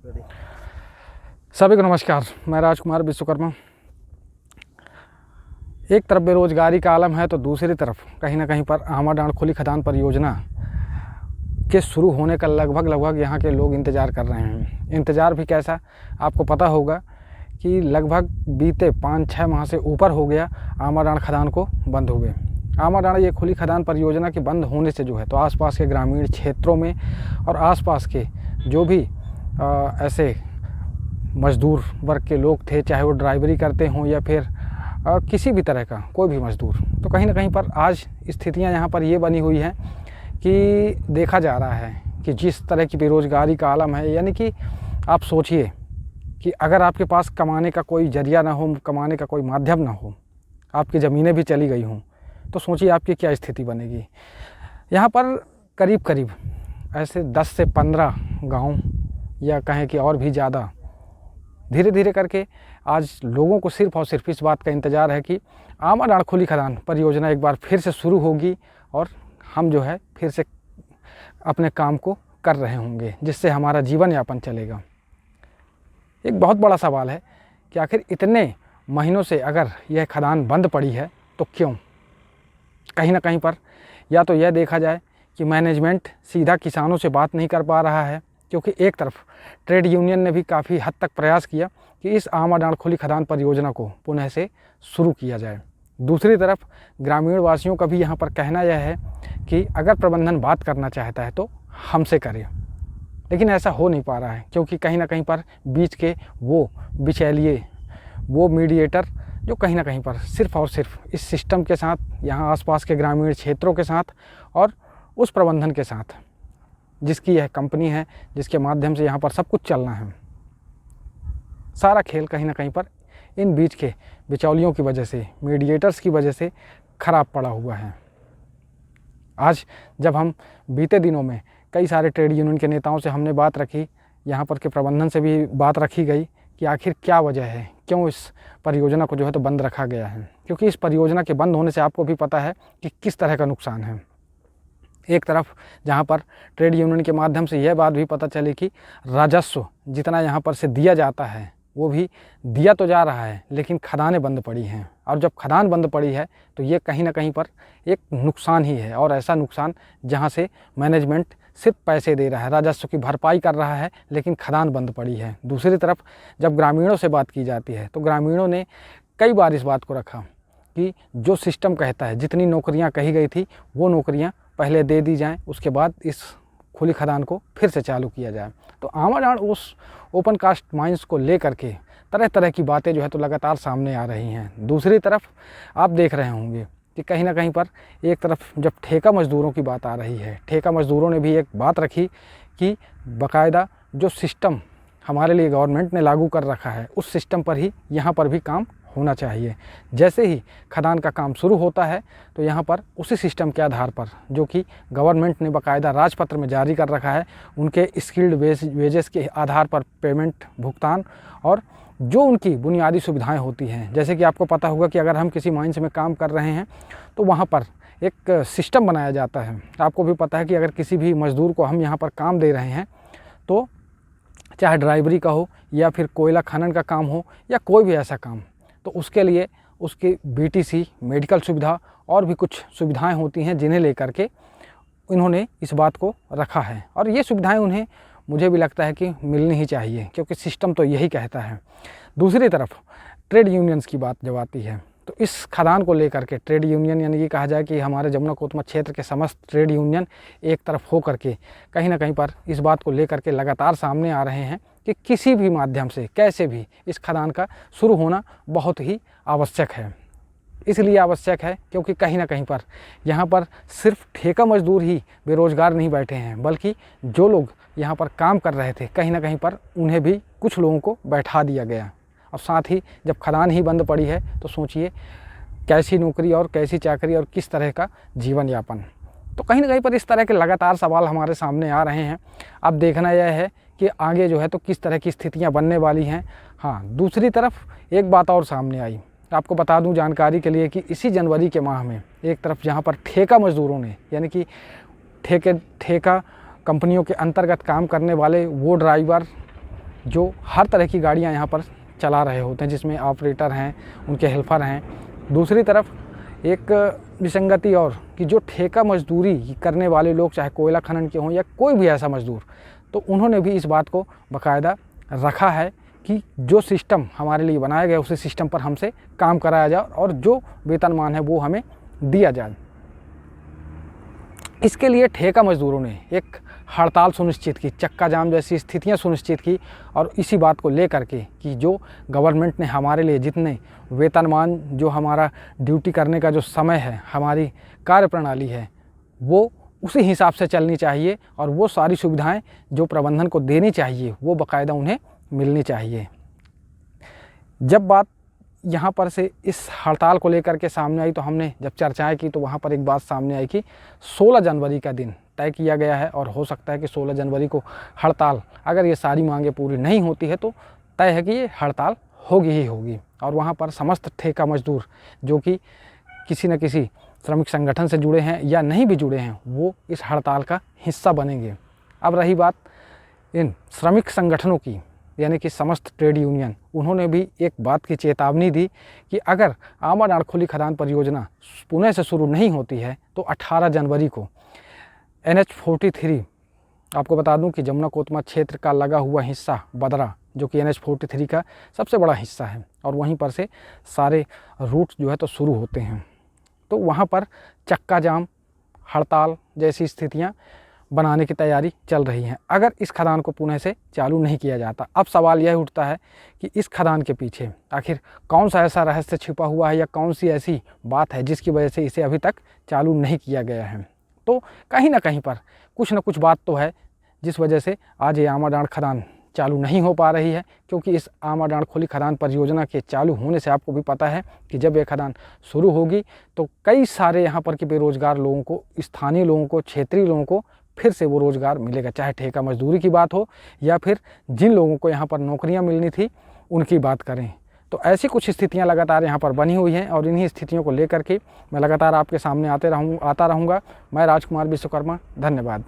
सभी को नमस्कार। मैं राजकुमार विश्वकर्मा। एक तरफ बेरोजगारी का आलम है तो दूसरी तरफ कहीं ना कहीं पर आमाडांड खुली खदान परियोजना के शुरू होने का लगभग यहाँ के लोग इंतज़ार कर रहे हैं। इंतज़ार भी कैसा, आपको पता होगा कि लगभग बीते 5-6 माह से ऊपर हो गया आमाडांड खदान को बंद हुए। आमाडांड ये खुली खदान परियोजना के बंद होने से जो है तो आसपास के ग्रामीण क्षेत्रों में और आसपास के जो भी ऐसे मज़दूर वर्ग के लोग थे, चाहे वो ड्राइवरी करते हों या फिर किसी भी तरह का कोई भी मज़दूर, तो कहीं ना कहीं पर आज स्थितियां यहाँ पर ये बनी हुई हैं कि देखा जा रहा है कि जिस तरह की बेरोज़गारी का आलम है, यानी कि आप सोचिए कि अगर आपके पास कमाने का कोई जरिया ना हो, कमाने का कोई माध्यम ना हो, आपकी ज़मीनें भी चली गई हों, तो सोचिए आपकी क्या स्थिति बनेगी। यहाँ पर करीब करीब ऐसे 10 से 15 गाँव या कहें कि और भी ज़्यादा धीरे धीरे करके आज लोगों को सिर्फ़ और सिर्फ इस बात का इंतज़ार है कि आमाडांड खुली खदान परियोजना एक बार फिर से शुरू होगी और हम जो है फिर से अपने काम को कर रहे होंगे, जिससे हमारा जीवन यापन चलेगा। एक बहुत बड़ा सवाल है कि आखिर इतने महीनों से अगर यह खदान बंद पड़ी है तो क्यों। कहीं ना कहीं पर या तो यह देखा जाए कि मैनेजमेंट सीधा किसानों से बात नहीं कर पा रहा है, क्योंकि एक तरफ ट्रेड यूनियन ने भी काफ़ी हद तक प्रयास किया कि इस आमाडांड खुली खदान परियोजना को पुनः से शुरू किया जाए। दूसरी तरफ ग्रामीण वासियों का भी यहाँ पर कहना यह है कि अगर प्रबंधन बात करना चाहता है तो हमसे करे, लेकिन ऐसा हो नहीं पा रहा है, क्योंकि कहीं ना कहीं पर बीच के वो बिचौलिए, वो मीडिएटर जो कहीं ना कहीं पर सिर्फ़ और सिर्फ इस सिस्टम के साथ, यहाँ आसपास के ग्रामीण क्षेत्रों के साथ और उस प्रबंधन के साथ जिसकी यह कंपनी है, जिसके माध्यम से यहाँ पर सब कुछ चलना है, सारा खेल कहीं ना कहीं पर इन बीच के बिचौलियों की वजह से, मीडिएटर्स की वजह से ख़राब पड़ा हुआ है। आज जब हम बीते दिनों में कई सारे ट्रेड यूनियन के नेताओं से हमने बात रखी, यहाँ पर के प्रबंधन से भी बात रखी गई कि आखिर क्या वजह है, क्यों इस परियोजना को जो है तो बंद रखा गया है। क्योंकि इस परियोजना के बंद होने से आपको भी पता है कि किस तरह का नुकसान है। एक तरफ जहाँ पर ट्रेड यूनियन के माध्यम से यह बात भी पता चली कि राजस्व जितना यहाँ पर से दिया जाता है वो भी दिया तो जा रहा है, लेकिन खदानें बंद पड़ी हैं, और जब खदान बंद पड़ी है तो ये कहीं ना कहीं पर एक नुकसान ही है, और ऐसा नुकसान जहाँ से मैनेजमेंट सिर्फ पैसे दे रहा है, राजस्व की भरपाई कर रहा है, लेकिन खदान बंद पड़ी है। दूसरी तरफ जब ग्रामीणों से बात की जाती है तो ग्रामीणों ने कई बार इस बात को रखा कि जो सिस्टम कहता है, जितनी नौकरियाँ कही गई थी वो नौकरियाँ पहले दे दी जाएं, उसके बाद इस खुली खदान को फिर से चालू किया जाए। तो आमाडांड उस ओपन कास्ट माइंस को लेकर के तरह तरह की बातें जो है तो लगातार सामने आ रही हैं। दूसरी तरफ आप देख रहे होंगे कि कहीं ना कहीं पर एक तरफ जब ठेका मज़दूरों की बात आ रही है, ठेका मज़दूरों ने भी एक बात रखी कि बाकायदा जो सिस्टम हमारे लिए गवर्नमेंट ने लागू कर रखा है उस सिस्टम पर ही यहाँ पर भी काम होना चाहिए। जैसे ही खदान का काम शुरू होता है तो यहाँ पर उसी सिस्टम के आधार पर, जो कि गवर्नमेंट ने बाकायदा राजपत्र में जारी कर रखा है, उनके स्किल्ड वेजेस के आधार पर पेमेंट भुगतान और जो उनकी बुनियादी सुविधाएं होती हैं। जैसे कि आपको पता होगा कि अगर हम किसी माइंस में काम कर रहे हैं तो वहाँ पर एक सिस्टम बनाया जाता है। आपको भी पता है कि अगर किसी भी मज़दूर को हम यहाँ पर काम दे रहे हैं तो चाहे ड्राइवरी का हो या फिर कोयला खनन का काम हो या कोई भी ऐसा काम, तो उसके लिए उसकी बीटीसी, मेडिकल सुविधा और भी कुछ सुविधाएं होती हैं जिन्हें लेकर के इन्होंने इस बात को रखा है, और ये सुविधाएं उन्हें मुझे भी लगता है कि मिलनी ही चाहिए, क्योंकि सिस्टम तो यही कहता है। दूसरी तरफ ट्रेड यूनियंस की बात जब आती है तो इस खदान को लेकर के ट्रेड यूनियन, यानी कि कहा जाए कि हमारे जमुना कोतमा क्षेत्र के समस्त ट्रेड यूनियन एक तरफ हो करके कहीं ना कहीं पर इस बात को लेकर के लगातार सामने आ रहे हैं कि किसी भी माध्यम से कैसे भी इस खदान का शुरू होना बहुत ही आवश्यक है। इसलिए आवश्यक है क्योंकि कहीं ना कहीं पर यहाँ पर सिर्फ ठेका मजदूर ही बेरोज़गार नहीं बैठे हैं, बल्कि जो लोग यहाँ पर काम कर रहे थे कहीं ना कहीं पर उन्हें भी कुछ लोगों को बैठा दिया गया। और साथ ही जब खदान ही बंद पड़ी है तो सोचिए कैसी नौकरी और कैसी चाकरी और किस तरह का जीवन यापन। तो कहीं ना कहीं पर इस तरह के लगातार सवाल हमारे सामने आ रहे हैं। अब देखना यह है कि आगे जो है तो किस तरह की स्थितियां बनने वाली हैं। हाँ, दूसरी तरफ एक बात और सामने आई, आपको बता दूं जानकारी के लिए कि इसी जनवरी के माह में एक तरफ जहां पर ठेका मजदूरों ने, यानी कि ठेका कंपनियों के अंतर्गत काम करने वाले वो ड्राइवर जो हर तरह की गाड़ियाँ यहाँ पर चला रहे होते हैं, जिसमें ऑपरेटर हैं, उनके हेल्पर हैं। दूसरी तरफ एक विसंगति और कि जो ठेका मजदूरी करने वाले लोग, चाहे कोयला खनन के हों या कोई भी ऐसा मजदूर, तो उन्होंने भी इस बात को बाकायदा रखा है कि जो सिस्टम हमारे लिए बनाया गया उसी सिस्टम पर हमसे काम कराया जाए और जो वेतनमान है वो हमें दिया जाए। इसके लिए ठेका मजदूरों ने एक हड़ताल सुनिश्चित की, चक्का जाम जैसी स्थितियां सुनिश्चित की और इसी बात को लेकर के कि जो गवर्नमेंट ने हमारे लिए जितने वेतनमान, जो हमारा ड्यूटी करने का जो समय है, हमारी कार्यप्रणाली है, वो उसी हिसाब से चलनी चाहिए और वो सारी सुविधाएं जो प्रबंधन को देनी चाहिए वो बाकायदा उन्हें मिलनी चाहिए। जब बात यहाँ पर से इस हड़ताल को लेकर के सामने आई तो हमने जब चर्चाएं की तो वहाँ पर एक बात सामने आई कि 16 जनवरी का दिन तय किया गया है और हो सकता है कि 16 जनवरी को हड़ताल, अगर ये सारी मांगें पूरी नहीं होती है तो तय है कि ये हड़ताल होगी ही होगी। और वहाँ पर समस्त ठेका मजदूर जो कि किसी न किसी श्रमिक संगठन से जुड़े हैं या नहीं भी जुड़े हैं, वो इस हड़ताल का हिस्सा बनेंगे। अब रही बात इन श्रमिक संगठनों की, यानी कि समस्त ट्रेड यूनियन, उन्होंने भी एक बात की चेतावनी दी कि अगर आमा डाँड़ खदान परियोजना पुणे से शुरू नहीं होती है तो 18 जनवरी को NH43, आपको बता दूं कि जमुना कोतमा क्षेत्र का लगा हुआ हिस्सा बदरा, जो कि NH43 का सबसे बड़ा हिस्सा है और वहीं पर से सारे रूट जो है तो शुरू होते हैं, तो वहाँ पर चक्का जाम, हड़ताल जैसी स्थितियाँ बनाने की तैयारी चल रही हैं अगर इस खदान को पुणे से चालू नहीं किया जाता। अब सवाल यह उठता है कि इस खदान के पीछे आखिर कौन सा ऐसा रहस्य छिपा हुआ है या कौन सी ऐसी बात है जिसकी वजह से इसे अभी तक चालू नहीं किया गया है। तो कहीं ना कहीं पर कुछ न कुछ बात तो है जिस वजह से आज ये आमा डाँड़ खदान चालू नहीं हो पा रही है, क्योंकि इस आमा डाँड़ खदान परियोजना के चालू होने से आपको भी पता है कि जब ये खदान शुरू होगी तो कई सारे यहाँ पर के बेरोजगार लोगों को, स्थानीय लोगों को, क्षेत्रीय लोगों को फिर से वो रोज़गार मिलेगा, चाहे ठेका मजदूरी की बात हो या फिर जिन लोगों को यहाँ पर नौकरियाँ मिलनी थी उनकी बात करें। तो ऐसी कुछ स्थितियाँ लगातार यहाँ पर बनी हुई हैं और इन्हीं स्थितियों को लेकर के मैं लगातार आपके सामने आता रहूँगा। मैं राजकुमार विश्वकर्मा, धन्यवाद।